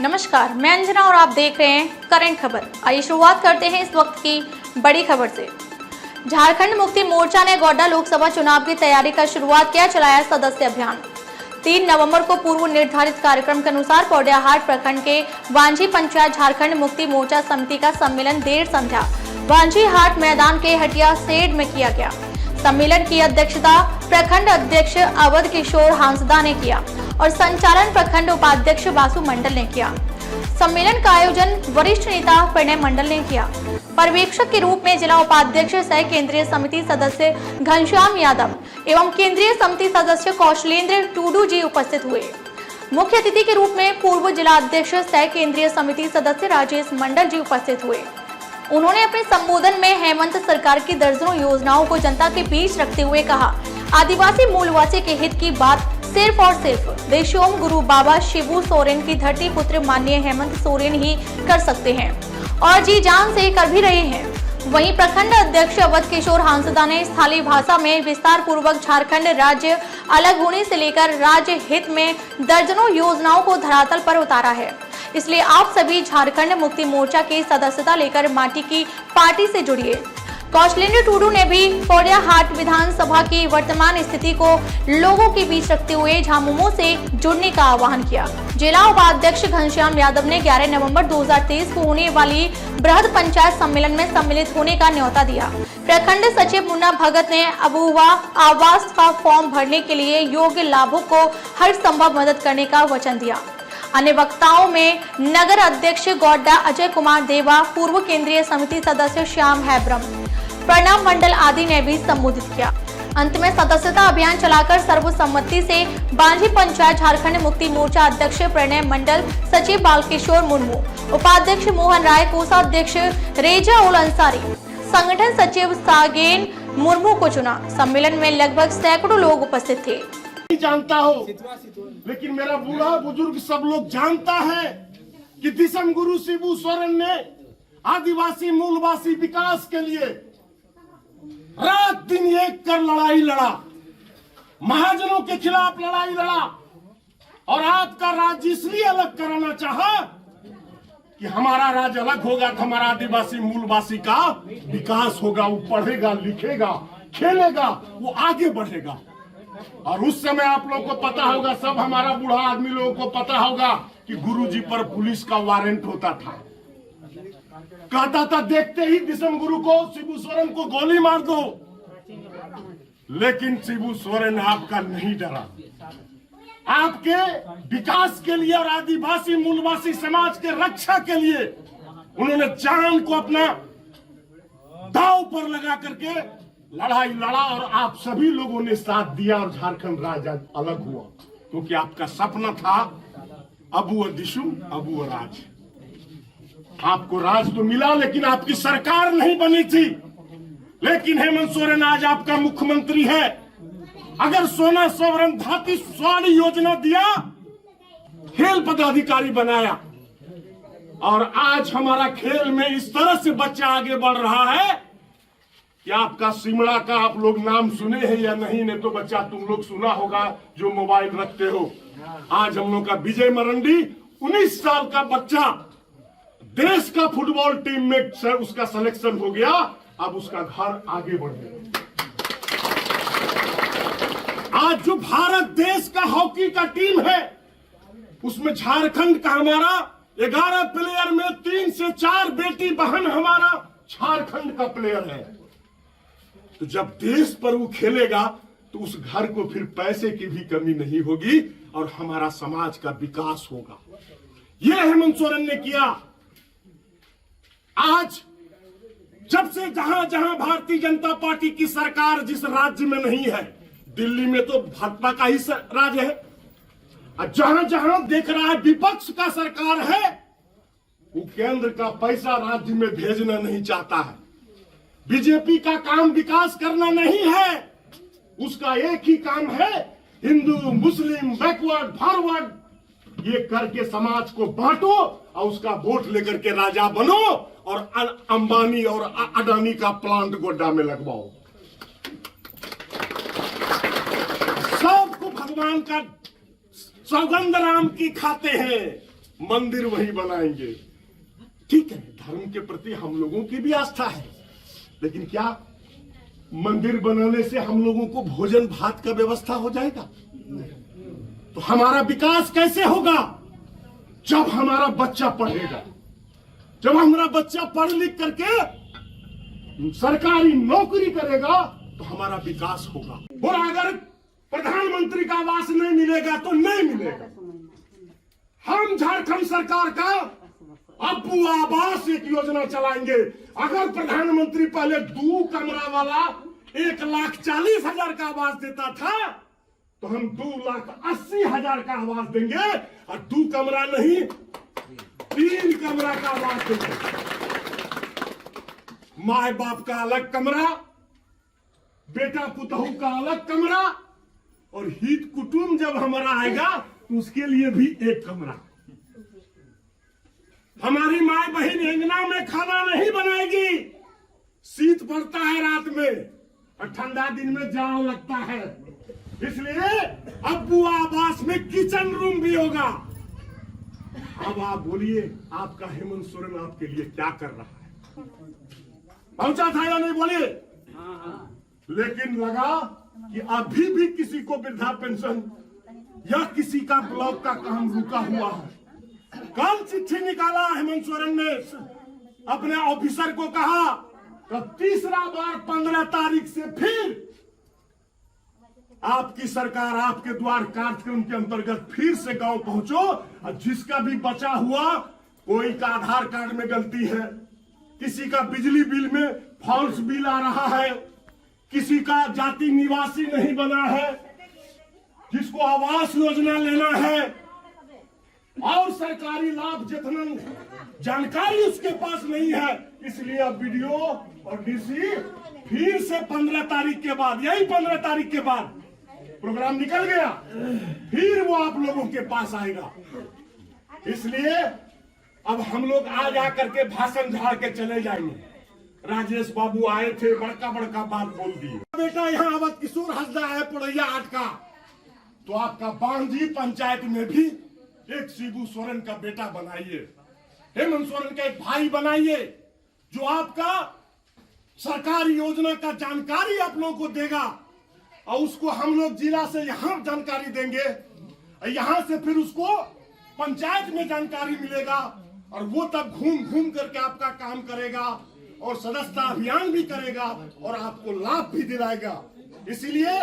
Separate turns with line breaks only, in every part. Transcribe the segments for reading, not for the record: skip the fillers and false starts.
नमस्कार, मैं अंजना और आप देख रहे हैं करंट खबर। आइए शुरुआत करते हैं इस वक्त की बड़ी खबर से। झारखंड मुक्ति मोर्चा ने गोड्डा लोकसभा चुनाव की तैयारी का शुरुआत किया, चलाया सदस्य अभियान। 3 नवंबर को पूर्व निर्धारित कार्यक्रम के अनुसार पौड़ियाहाट प्रखंड के वांझी पंचायत झारखंड मुक्ति मोर्चा समिति का सम्मेलन देर संध्या वांझी हाट मैदान के हटिया शेड में किया गया। सम्मेलन की अध्यक्षता प्रखंड अध्यक्ष अवध किशोर हांसदा ने किया और संचालन प्रखंड उपाध्यक्ष वासु मंडल ने किया। सम्मेलन का आयोजन वरिष्ठ नेता प्रणय मंडल ने किया। पर्यवेक्षक के रूप में जिला उपाध्यक्ष सह केंद्रीय समिति सदस्य घनश्याम यादव एवं केंद्रीय समिति सदस्य कौशलेंद्र टूडू जी उपस्थित हुए। मुख्य अतिथि के रूप में पूर्व जिला अध्यक्ष सह केंद्रीय समिति सदस्य राजेश मंडल जी उपस्थित हुए। उन्होंने अपने संबोधन में हेमंत सरकार की दर्जनों योजनाओं को जनता के बीच रखते हुए कहा, आदिवासी मूलवासी के हित की बात सिर्फ और सिर्फ देशोम गुरु बाबा शिबू सोरेन की धरती पुत्र माननीय हेमंत सोरेन ही कर सकते हैं और जी जान से कर भी रहे हैं। वहीं प्रखंड अध्यक्ष अवध किशोर हांसदा ने स्थानीय भाषा में विस्तार पूर्वक झारखंड राज्य अलग होने से लेकर राज्य हित में दर्जनों योजनाओं को धरातल पर उतारा है। इसलिए आप सभी झारखंड मुक्ति मोर्चा की सदस्यता लेकर माटी की पार्टी से जुड़िए। कौशलेंद्र टूडू ने भी पौड़ियाहाट विधानसभा की वर्तमान स्थिति को लोगों के बीच रखते हुए झामुमो से जुड़ने का आह्वान किया। जिला उपाध्यक्ष घनश्याम यादव ने 11 नवंबर 2023 को होने वाली बृहद पंचायत सम्मेलन में सम्मिलित होने का न्योता दिया। प्रखंड सचिव मुन्ना भगत ने अबुआ आवास का फॉर्म भरने के लिए योग्य लाभुक को हर संभव मदद करने का वचन दिया। अन्य वक्ताओं में नगर अध्यक्ष गोड्डा अजय कुमार देवा, पूर्व केंद्रीय समिति सदस्य श्याम हैब्रम, प्रणव मंडल आदि ने भी संबोधित किया। अंत में सदस्यता अभियान चलाकर सर्वसम्मति से वांझी पंचायत झारखंड मुक्ति मोर्चा अध्यक्ष प्रणय मंडल, सचिव बालकिशोर मुर्मू, उपाध्यक्ष मोहन राय, कोषाध्यक्ष रेजा उल अंसारी, संगठन सचिव सागेन मुर्मू को चुना। सम्मेलन में लगभग सैकड़ों लोग उपस्थित थे।
जानता हो, लेकिन मेरा बूढ़ा बुजुर्ग सब लोग जानता है कि दिसम गुरु शिबू सोरेन ने आदिवासी मूलवासी विकास के लिए रात दिन एक कर लड़ाई लड़ा, महाजनों के खिलाफ लड़ाई लड़ा और आपका राज्य इसलिए अलग कराना चाहा कि हमारा राज्य अलग होगा तो हमारा आदिवासी मूलवासी का विकास होगा, वो पढ़ेगा, लिखेगा, खेलेगा, वो आगे बढ़ेगा। और उस समय आप लोगों को पता होगा, सब हमारा बूढ़ा आदमी लोगों को पता होगा कि गुरुजी पर पुलिस का वारंट होता था। कहता था देखते ही दिसम गुरु को, शिबू सोरेन को गोली मार दो। लेकिन शिबू सोरेन आपका नहीं डरा। आपके विकास के लिए और आदिवासी मूलवासी समाज के रक्षा के लिए उन्होंने जान को अपना दांव पर लगा करके लड़ाई लड़ा और आप सभी लोगों ने साथ दिया और झारखंड राज्य अलग हुआ, क्योंकि आपका सपना था अबू दिशु अबू राज। आपको राज तो मिला लेकिन आपकी सरकार नहीं बनी थी। लेकिन हेमंत सोरेन आज आपका मुख्यमंत्री है। अगर सोना सोवरन धाती स्वर्ण योजना दिया, खेल पदाधिकारी बनाया और आज हमारा खेल में इस तरह से बच्चा आगे बढ़ रहा है कि आपका सिमड़ा का आप लोग नाम सुने हैं या नहीं, ने तो बच्चा तुम लोग सुना होगा जो मोबाइल रखते हो। आज हम लोग का विजय मरंडी 19 साल का बच्चा देश का फुटबॉल टीम में सर उसका सिलेक्शन हो गया। अब उसका घर आगे बढ़ गया। आज जो भारत देश का हॉकी का टीम है उसमें झारखंड का हमारा 11 प्लेयर में 3 से 4 बेटी बहन हमारा झारखंड का प्लेयर है। तो जब देश पर वो खेलेगा तो उस घर को फिर पैसे की भी कमी नहीं होगी और हमारा समाज का विकास होगा। ये हेमंत सोरेन ने किया। आज जब से जहां जहां भारतीय जनता पार्टी की सरकार जिस राज्य में नहीं है, दिल्ली में तो भाजपा का ही राज है, और जहां जहां देख रहा है विपक्ष का सरकार है, वो केंद्र का पैसा राज्य में भेजना नहीं चाहता है। बीजेपी का काम विकास करना नहीं है, उसका एक ही काम है हिंदू मुस्लिम बैकवर्ड फॉरवर्ड ये करके समाज को बांटो और उसका वोट लेकर के राजा बनो और अंबानी और अडानी का प्लांट गोड्डा में लगवाओ। सबको भगवान का सौगंध राम की खाते हैं, मंदिर वहीं बनाएंगे। ठीक है, धर्म के प्रति हम लोगों की भी आस्था है, लेकिन क्या मंदिर बनाने से हम लोगों को भोजन भात का व्यवस्था हो जाएगा? तो हमारा विकास कैसे होगा? जब हमारा बच्चा पढ़ेगा, जब हमारा बच्चा पढ़ लिख करके सरकारी नौकरी करेगा तो हमारा विकास होगा। और अगर प्रधानमंत्री का आवास नहीं मिलेगा तो नहीं मिलेगा। हम झारखंड सरकार का अब्बू आवास एक योजना चलाएंगे। अगर प्रधानमंत्री पहले 2 कमरा वाला 1,40,000 का आवास देता था, तो हम 2,80,000 का आवास देंगे, और 2 कमरा नहीं 3 कमरा का आवास देंगे। माए बाप का अलग कमरा, बेटा पुतहू का अलग कमरा, और हित कुटुंब जब हमारा आएगा तो उसके लिए भी एक कमरा। हमारी माए बहन अंगना में खाना नहीं बनाएगी, शीत पड़ता है रात में और ठंडा दिन में जाड़ लगता है, इसलिए अब्बू आवास में किचन रूम भी होगा। अब आप बोलिए, आपका हेमंत सोरेन आपके लिए क्या कर रहा है? पहुंचा था या नहीं? बोलिए। लेकिन लगा कि अभी भी किसी को वृद्धा पेंशन या किसी का ब्लॉक का काम रुका हुआ है। कल चिट्ठी निकाला हेमंत सोरेन ने, अपने ऑफिसर को कहा कि तीसरा बार 15 तारीख से फिर आपकी सरकार आपके द्वार कार्यक्रम के अंतर्गत फिर से गांव पहुंचो, और जिसका भी बचा हुआ, कोई का आधार कार्ड में गलती है, किसी का बिजली बिल में फॉल्स बिल आ रहा है, किसी का जाति निवासी नहीं बना है, जिसको आवास योजना लेना है और सरकारी लाभ जितना जानकारी उसके पास नहीं है, इसलिए अब वीडियो और डीसी फिर से 15 तारीख के बाद, यही 15 तारीख के बाद प्रोग्राम निकल गया, फिर वो आप लोगों के पास आएगा। इसलिए अब हम लोग आज आकर के भाषण झाड़ के चले जाएंगे। राजेश बाबू आए थे, बड़का बड़का बात बोल दिए। बेटा यहाँ अवध किशोर हंसदा है पड़ैया 8 का, तो आपका बांझी पंचायत में भी एक शिबू सोरेन का बेटा बनाइए, हेमंत सोरेन का एक भाई बनाइए, जो आपका सरकारी योजना का जानकारी आप लोगों को देगा, और उसको हम लोग जिला से यहाँ जानकारी देंगे, यहाँ से फिर उसको पंचायत में जानकारी मिलेगा, और वो तब घूम घूम करके आपका काम करेगा और सदस्यता अभियान भी करेगा और आपको लाभ भी दिलाएगा। इसीलिए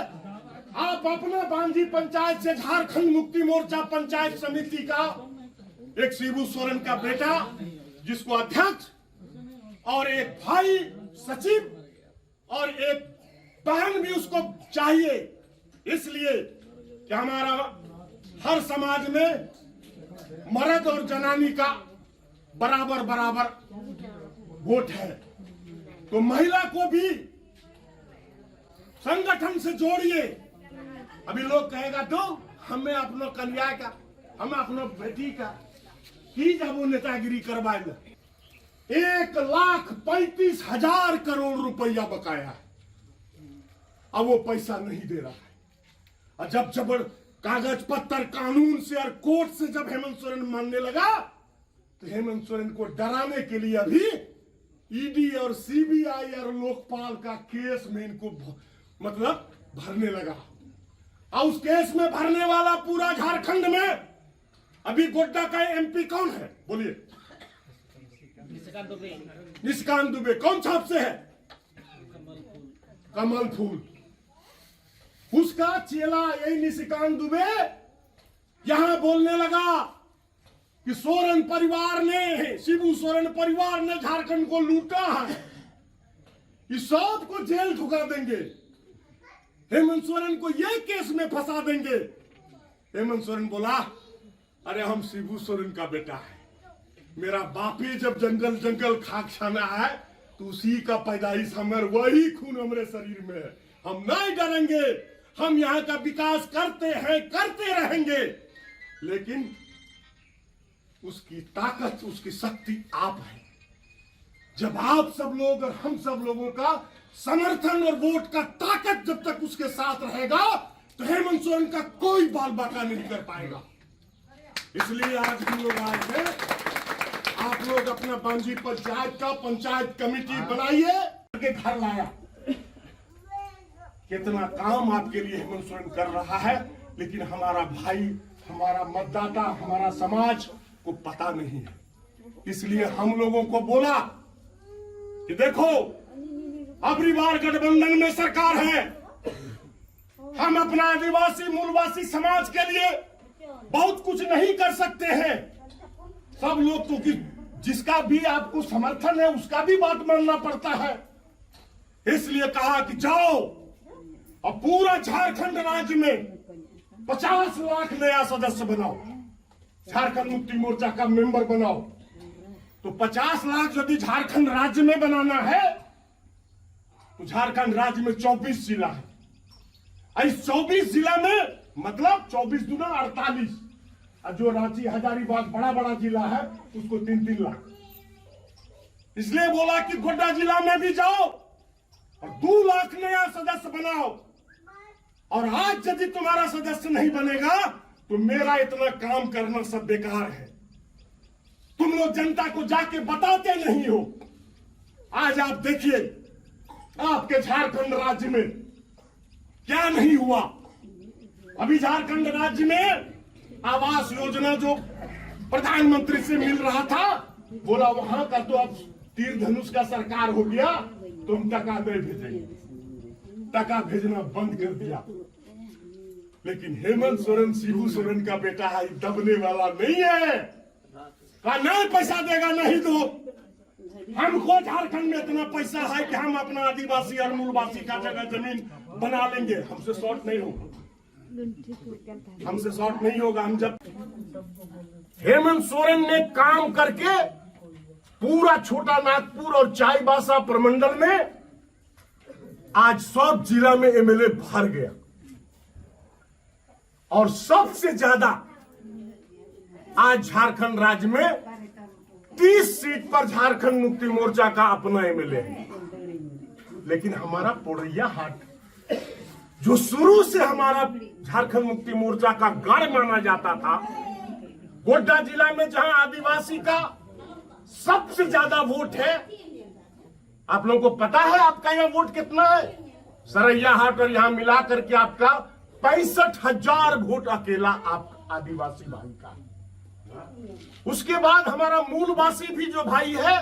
आप अपना बांझी पंचायत से झारखंड मुक्ति मोर्चा पंचायत समिति का एक शिबू सोरेन का बेटा, जिसको अध्यक्ष और एक भाई सचिव और एक बहन भी उसको चाहिए, इसलिए कि हमारा हर समाज में मर्द और जनानी का बराबर बराबर वोट है, तो महिला को भी संगठन से जोड़िए। अभी लोग कहेगा तो हमें अपनो कन्या का, हमें अपनो बेटी का की जब वो नेतागिरी करवाएगा। 1,35,000 करोड़ रुपया बकाया है, अब वो पैसा नहीं दे रहा है। और जब जबर कागज पत्तर कानून से और कोर्ट से जब हेमंत सोरेन मानने लगा, तो हेमंत सोरेन को डराने के लिए अभी ईडी और सीबीआई और लोकपाल का केस में इनको मतलब भरने लगा। और उस केस में भरने वाला पूरा झारखंड में अभी गोड्डा का एमपी कौन है? बोलिए। निशिकांत दुबे। कौन छाप से है? कमल फूल। उसका चेला यही निशिकांत दुबे यहां बोलने लगा कि सोरेन परिवार ने, शिबू सोरेन परिवार ने झारखंड को लूटा है, इस सबको जेल ठुका देंगे, हेमंत सोरेन को ये केस में फंसा देंगे। हेमंत सोरेन बोला, अरे हम शिबू सोरेन का बेटा है, मेरा बापी जब जंगल जंगल खाक छाना है तो उसी का पैदाइश हमारे, वही खून हमारे शरीर में है, हम नहीं डरेंगे, हम यहाँ का विकास करते हैं, करते रहेंगे। लेकिन उसकी ताकत, उसकी शक्ति आप है। जब आप सब लोग और हम सब लोगों का समर्थन और वोट का ताकत जब तक उसके साथ रहेगा, तो हेमंत सोरेन का कोई बाल बाका नहीं कर पाएगा। इसलिए आज हम लोग आए थे। आप लोग अपना बांझी पंचायत का पंचायत कमेटी बनाइए के घर लाया। कितना काम आपके लिए हेमंत सोरेन कर रहा है, लेकिन हमारा भाई, हमारा मतदाता, हमारा समाज को पता नहीं है। इसलिए हम लोगों को बोला कि देखो, अबरी बार गठबंधन में सरकार है, हम अपना आदिवासी मूलवासी समाज के लिए बहुत कुछ नहीं कर सकते हैं। सब लोग तो जिसका भी आपको समर्थन है उसका भी बात मानना पड़ता है। इसलिए कहा कि जाओ और पूरा झारखंड राज्य में 50 लाख नया सदस्य बनाओ, झारखंड मुक्ति मोर्चा का मेंबर बनाओ। तो 50 लाख यदि झारखंड राज्य में बनाना है तो झारखंड राज्य में 24 जिला है। इस 24 जिला में मतलब 24 दूना 48, और जो रांची हजारीबाग बड़ा बड़ा जिला है उसको 3-3 लाख। इसलिए बोला कि गोड्डा जिला में भी जाओ और 2 लाख नया सदस्य बनाओ। और आज यदि तुम्हारा सदस्य नहीं बनेगा तो मेरा इतना काम करना सब बेकार है। तुम लोग जनता को जाके बताते नहीं हो। आज आप देखिए आपके झारखंड राज्य में क्या नहीं हुआ। अभी झारखंड राज्य में आवास योजना जो प्रधानमंत्री से मिल रहा था, बोला वहां का तो अब तीर धनुष का सरकार हो गया, तुम टका दे भेजेंगे। टका भेजना बंद कर दिया। लेकिन हेमंत सोरेन शिबू सोरेन का बेटा है, दबने वाला नहीं है। कहा नहीं पैसा देगा नहीं दो। हमको झारखंड में इतना पैसा है कि हम अपना आदिवासी और मूलवासी का जगह जमीन बना लेंगे। हमसे शॉर्ट नहीं होगा, हमसे शॉर्ट नहीं होगा। हम जब हेमंत सोरेन ने काम करके पूरा छोटा नागपुर और चाईबासा प्रमंडल में आज सब जिला में एमएलए भर गया। और सबसे ज्यादा आज झारखंड राज्य में 30 सीट पर झारखंड मुक्ति मोर्चा का अपना एमएलए है। लेकिन हमारा पोड़ैया हाट जो शुरू से हमारा झारखंड मुक्ति मोर्चा का गढ़ माना जाता था, गोड्डा जिला में जहां आदिवासी का सबसे ज्यादा वोट है, आप लोगों को पता है आपका यहाँ वोट कितना है? सरैया हाट और यहाँ मिला करके आपका 65,000 वोट अकेला आप आदिवासी भाई का। उसके बाद हमारा मूलवासी भी जो भाई है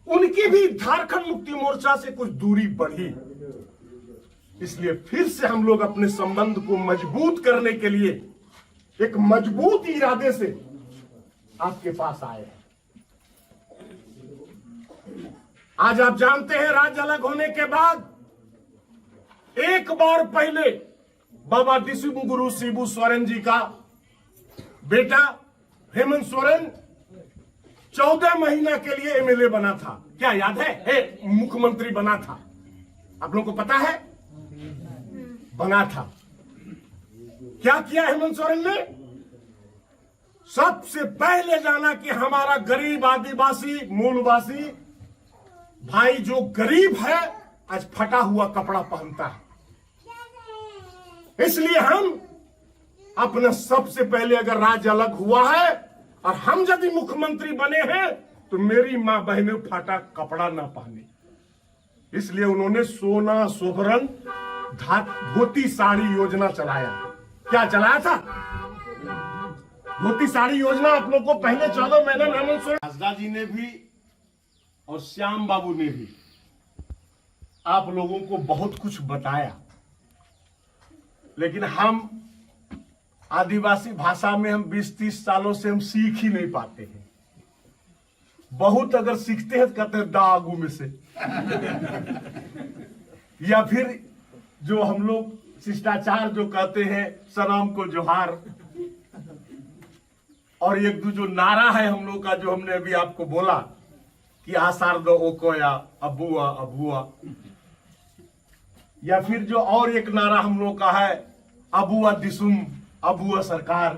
उनकी भी झारखंड मुक्ति मोर्चा से कुछ दूरी बढ़ी। इसलिए फिर से हम लोग अपने संबंध को मजबूत करने के लिए एक मजबूत इरादे से आपके पास आए हैं। आज आप जानते हैं राज्य अलग होने के बाद एक बार पहले बाबा दिसुम गुरु शिबू सोरेन जी का बेटा हेमंत सोरेन 14 महीना के लिए एमएलए बना था। क्या याद है? मुख्यमंत्री बना था। आप लोगों को पता है? बना था। क्या किया हेमंत सोरेन ने? सबसे पहले जाना कि हमारा गरीब आदिवासी मूलवासी भाई जो गरीब है आज फटा हुआ कपड़ा पहनता है। इसलिए हम अपना सबसे पहले अगर राज्य अलग हुआ है और हम यदि मुख्यमंत्री बने हैं तो मेरी मां बहनें फटा कपड़ा ना पहने। इसलिए उन्होंने सोना सोहरन धोती साड़ी योजना चलाया। क्या चलाया था? धोती साड़ी योजना आप लोग को पहले 14 महीना हेमंत सोरेन हाजरा जी ने भी और श्याम बाबू ने भी आप लोगों को बहुत कुछ बताया। लेकिन हम आदिवासी भाषा में हम 20-30 सालों से हम सीख ही नहीं पाते हैं। बहुत अगर सीखते हैं तो कहते हैं दागू में से या फिर जो हम लोग शिष्टाचार जो कहते हैं सलाम को जोहार, और एक दो जो नारा है हम लोग का जो हमने अभी आपको बोला कि आसार दो ओकोया अबुआ अबुआ, या फिर जो और एक नारा हम लोग का है अबुआ दिसुम अबुआ सरकार।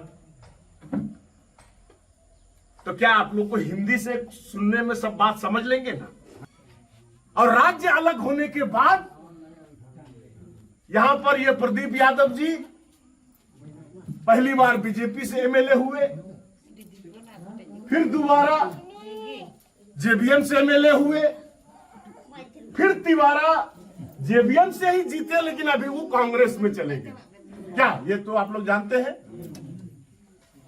तो क्या आप लोग को हिंदी से सुनने में सब बात समझ लेंगे ना? और राज्य अलग होने के बाद यहां पर ये प्रदीप यादव जी पहली बार बीजेपी से एमएलए हुए, फिर दोबारा जेबीएम से एमएलए हुए, फिर तिवारा जेबीएम से ही जीते, लेकिन अभी वो कांग्रेस में चले गए। क्या ये तो आप लोग जानते हैं।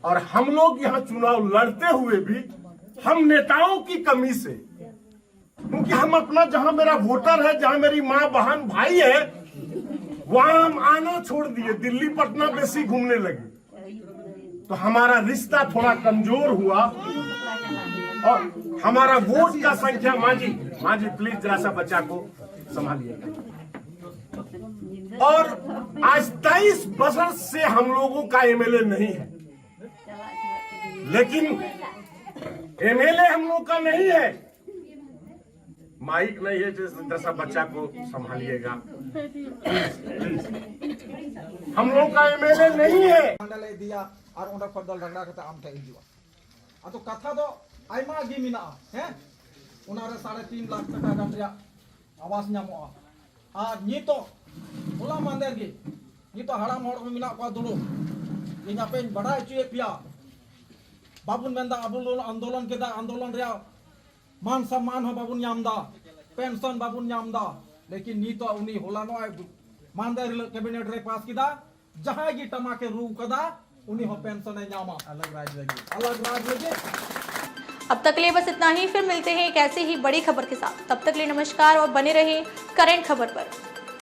और हम लोग यहाँ चुनाव लड़ते हुए भी हम नेताओं की कमी से, क्योंकि हम अपना जहां मेरा वोटर है, जहां मेरी माँ बहन भाई है, वहां हम आना छोड़ दिए, दिल्ली पटना बेसी घूमने लगे, तो हमारा रिश्ता थोड़ा कमजोर हुआ और हमारा वोट का संख्या। माँ जी प्लीज जरा सा बच्चा को संभालिएगा। और आज 23 वर्ष से हम लोगों का एमएलए नहीं है, लेकिन एमएलए हम लोग का नहीं है। माइक नहीं है, जरा सा बच्चा को संभालिएगा हम लोग का एमएलए नहीं है।
मंडले दिया और उन्हें खदल रगड़ा करते आम ठे हिजुआ अतो कथा दो आइमा गी मिना हैं उनारे 3.5 लाख टका गान रिया आवास ᱧᱟᱢᱚᱜᱼᱟ और नीतो होला मांदेर गी नीतो हड़ाम हड़ मिना को दुड़ो इना पे बड़ा चुए पिया बाबुन मेंदा अबुल आंदोलन केदा आंदोलन रिया मान सम्मान हो बाबुन ᱧᱟᱢदा पेंशन बाबुन ᱧामदा, लेकिन नीतो उनी होला नो मांदेर कैबिनेट रे पास किदा जहां गी टमाके रू कदा उनी हो पेंशन है ᱧामा अलग राज्य लगी।
अब तक के लिए बस इतना ही, फिर मिलते हैं एक ऐसी ही बड़ी खबर के साथ। तब तक के लिए नमस्कार और बने रहिए करंट खबर पर।